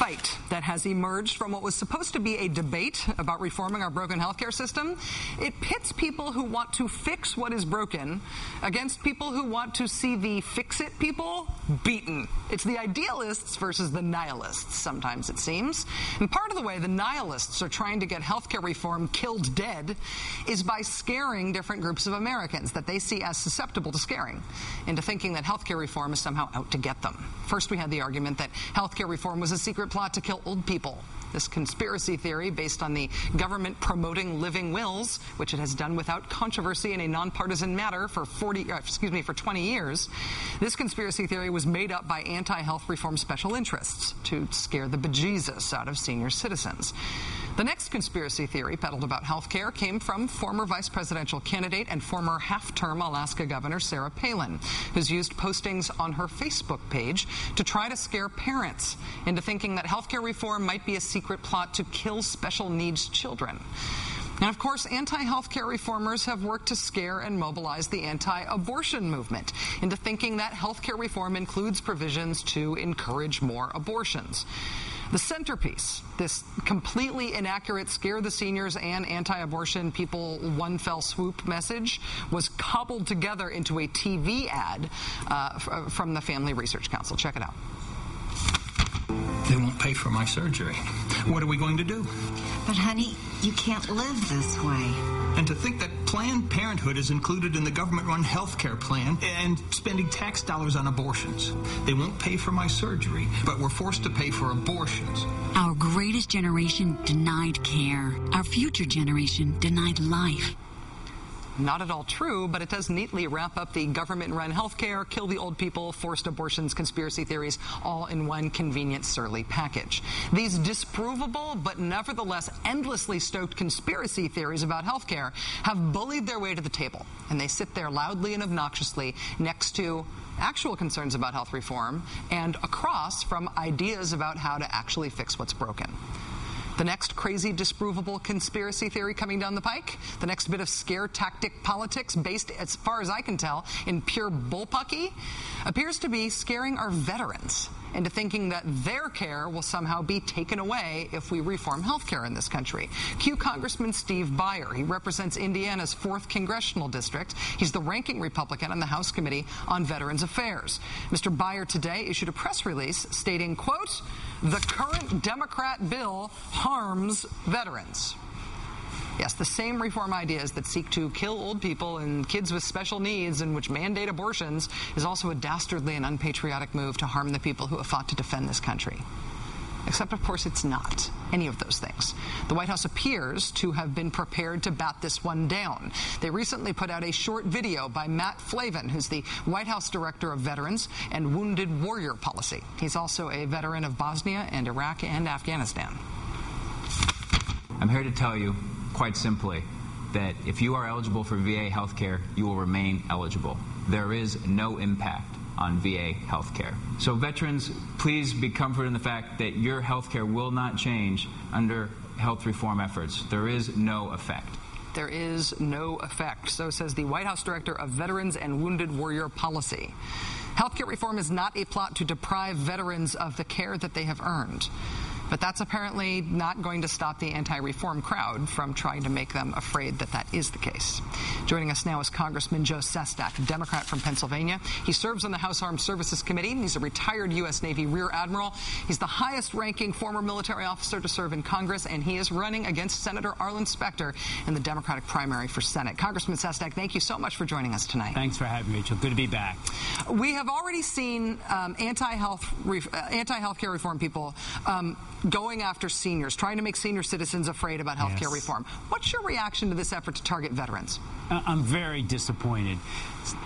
fight that has emerged from what was supposed to be a debate about reforming our broken healthcare system. It pits people who want to fix what is broken against people who want to see the fix-it people beaten. It's the idealists versus the nihilists, sometimes it seems. And part of the way the nihilists are trying to get healthcare reform killed dead is by scaring different groups of Americans that they see as susceptible to scaring into thinking that healthcare reform is somehow out to get them. First, we had the argument that healthcare reform was a secret plot to kill old people. This conspiracy theory based on the government promoting living wills, which it has done without controversy in a nonpartisan matter for 20 years. This conspiracy theory was made up by anti-health reform special interests to scare the bejesus out of senior citizens. The next conspiracy theory peddled about health care came from former vice presidential candidate and former half-term Alaska Governor Sarah Palin, who's used postings on her Facebook page to try to scare parents into thinking that health care reform might be a secret plot to kill special needs children. And of course, anti-health care reformers have worked to scare and mobilize the anti-abortion movement into thinking that health care reform includes provisions to encourage more abortions. The centerpiece, this completely inaccurate scare the seniors and anti-abortion people one fell swoop message, was cobbled together into a TV ad from the Family Research Council. Check it out. They won't pay for my surgery. What are we going to do? But honey, you can't live this way. And to think that Planned Parenthood is included in the government-run health care plan and spending tax dollars on abortions. They won't pay for my surgery, but we're forced to pay for abortions. Our greatest generation denied care. Our future generation denied life. Not at all true, but it does neatly wrap up the government-run health care, kill the old people, forced abortions, conspiracy theories, all in one convenient, surly package. These disprovable, but nevertheless endlessly stoked conspiracy theories about health care have bullied their way to the table, and they sit there loudly and obnoxiously next to actual concerns about health reform and across from ideas about how to actually fix what's broken. The next crazy, disprovable conspiracy theory coming down the pike, the next bit of scare tactic politics based, as far as I can tell, in pure bullpucky, appears to be scaring our veterans into thinking that their care will somehow be taken away if we reform health care in this country. Cue Congressman Steve Buyer. He represents Indiana's 4th Congressional District. He's the ranking Republican on the House Committee on Veterans Affairs. Mr. Buyer today issued a press release stating, quote, "The current Democrat bill harms veterans." Yes, the same reform ideas that seek to kill old people and kids with special needs and which mandate abortions is also a dastardly and unpatriotic move to harm the people who have fought to defend this country. Except, of course, it's not any of those things. The White House appears to have been prepared to bat this one down. They recently put out a short video by Matt Flavin, who's the White House Director of Veterans and Wounded Warrior Policy. He's also a veteran of Bosnia and Iraq and Afghanistan. I'm here to tell you, quite simply, that if you are eligible for VA health care, you will remain eligible. There is no impact on VA health care. So veterans, please be comforted in the fact that your health care will not change under health reform efforts. There is no effect. There is no effect, so says the White House Director of Veterans and Wounded Warrior Policy. Healthcare reform is not a plot to deprive veterans of the care that they have earned. But that's apparently not going to stop the anti-reform crowd from trying to make them afraid that that is the case. Joining us now is Congressman Joe Sestak, a Democrat from Pennsylvania. He serves on the House Armed Services Committee. He's a retired U.S. Navy Rear Admiral. He's the highest-ranking former military officer to serve in Congress, and he is running against Senator Arlen Specter in the Democratic primary for Senate. Congressman Sestak, thank you so much for joining us tonight. Thanks for having me, Rachel. Good to be back. We have already seen anti-health care reform people going after seniors, trying to make senior citizens afraid about health care reform. What's your reaction to this effort to target veterans? I'm very disappointed.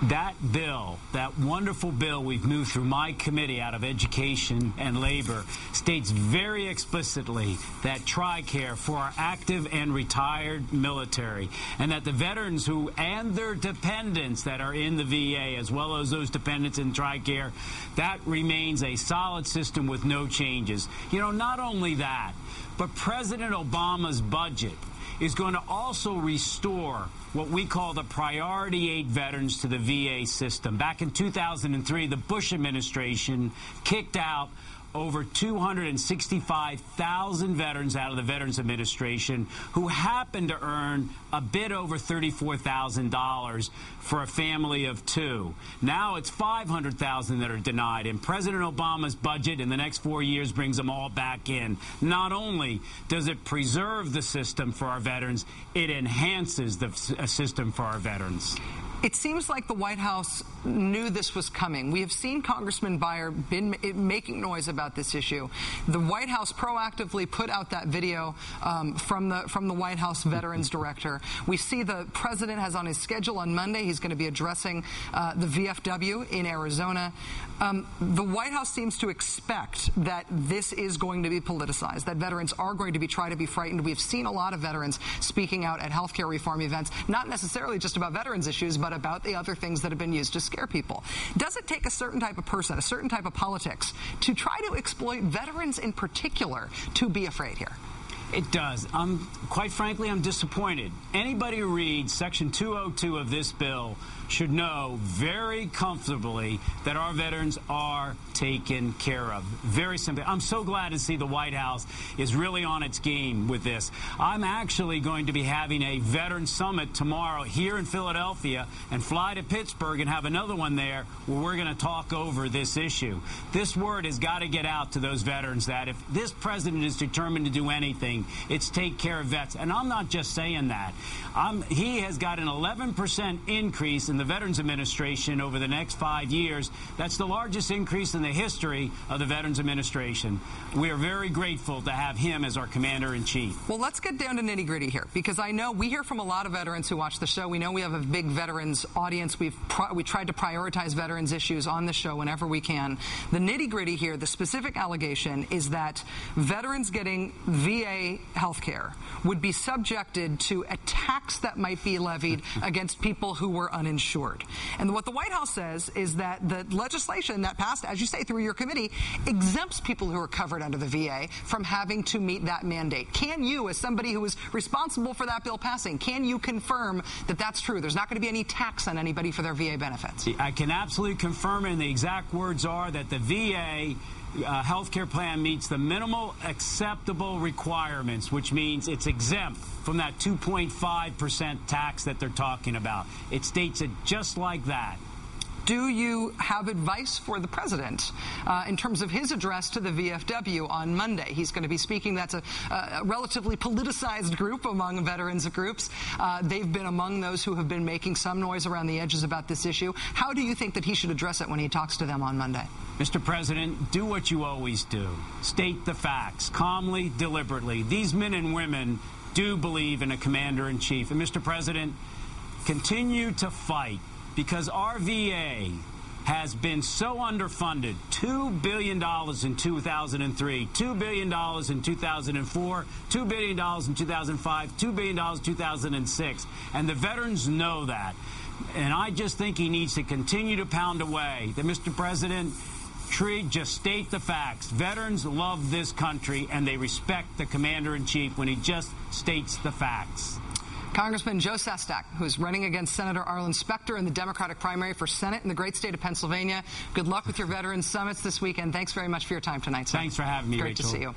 That bill, that wonderful bill we've moved through my committee out of Education and Labor, states very explicitly that TRICARE for our active and retired military, and that the veterans who and their dependents that are in the VA, as well as those dependents in TRICARE, that remains a solid system with no changes. You know, not only that, but President Obama's budget is going to also restore what we call the Priority 8 veterans to the VA system. Back in 2003, the Bush administration kicked out over 265,000 veterans out of the Veterans Administration who happen to earn a bit over $34,000 for a family of two. Now it's 500,000 that are denied, and President Obama's budget in the next 4 years brings them all back in. Not only does it preserve the system for our veterans, it enhances the system for our veterans. It seems like the White House knew this was coming. We have seen Congressman Beyer making noise about this issue. The White House proactively put out that video from the White House Veterans Director. We see the president has on his schedule on Monday, he's going to be addressing the VFW in Arizona. The White House seems to expect that this is going to be politicized, that veterans are going to try to be frightened. We've seen a lot of veterans speaking out at healthcare reform events, not necessarily just about veterans issues, but about the other things that have been used to scare people. Does it take a certain type of person, a certain type of politics, to try to exploit veterans in particular to be afraid here? It does. Quite frankly, I'm disappointed. Anybody who reads Section 202 of this bill should know very comfortably that our veterans are taken care of. Very simply. I'm so glad to see the White House is really on its game with this. I'm actually going to be having a veteran summit tomorrow here in Philadelphia and fly to Pittsburgh and have another one there where we're going to talk over this issue. This word has got to get out to those veterans that if this president is determined to do anything, it's take care of vets. And I'm not just saying that. He has got an 11% increase in the Veterans Administration over the next 5 years. That's the largest increase in the history of the Veterans Administration. We are very grateful to have him as our commander-in-chief. Well, let's get down to nitty-gritty here, because I know we hear from a lot of veterans who watch the show. We know we have a big veterans audience. We tried to prioritize veterans issues on the show whenever we can. The nitty-gritty here, the specific allegation is that veterans getting VA health care would be subjected to a tax that might be levied against people who were uninsured. And what the White House says is that the legislation that passed, as you say, through your committee, exempts people who are covered under the VA from having to meet that mandate. Can you, as somebody who is responsible for that bill passing, can you confirm that that's true? There's not going to be any tax on anybody for their VA benefits. I can absolutely confirm, and the exact words are that the VA healthcare plan meets the minimal acceptable requirements, which means it's exempt from that 2.5% tax that they're talking about. It states it just like that. Do you have advice for the president in terms of his address to the VFW on Monday? He's going to be speaking. That's a relatively politicized group among veterans groups. They've been among those who have been making some noise around the edges about this issue. How do you think that he should address it when he talks to them on Monday? Mr. President, do what you always do. State the facts, calmly, deliberately. These men and women do believe in a commander-in-chief. And, Mr. President, continue to fight, because our VA has been so underfunded. $2 billion in 2003, $2 billion in 2004, $2 billion in 2005, $2 billion in 2006. And the veterans know that. And I just think he needs to continue to pound away. That, Mr. President, just state the facts. Veterans love this country, and they respect the commander-in-chief when he just states the facts. Congressman Joe Sestak, who's running against Senator Arlen Specter in the Democratic primary for Senate in the great state of Pennsylvania. Good luck with your Veterans Summits this weekend. Thanks very much for your time tonight, sir. Thanks for having me, Great Rachel. to see you.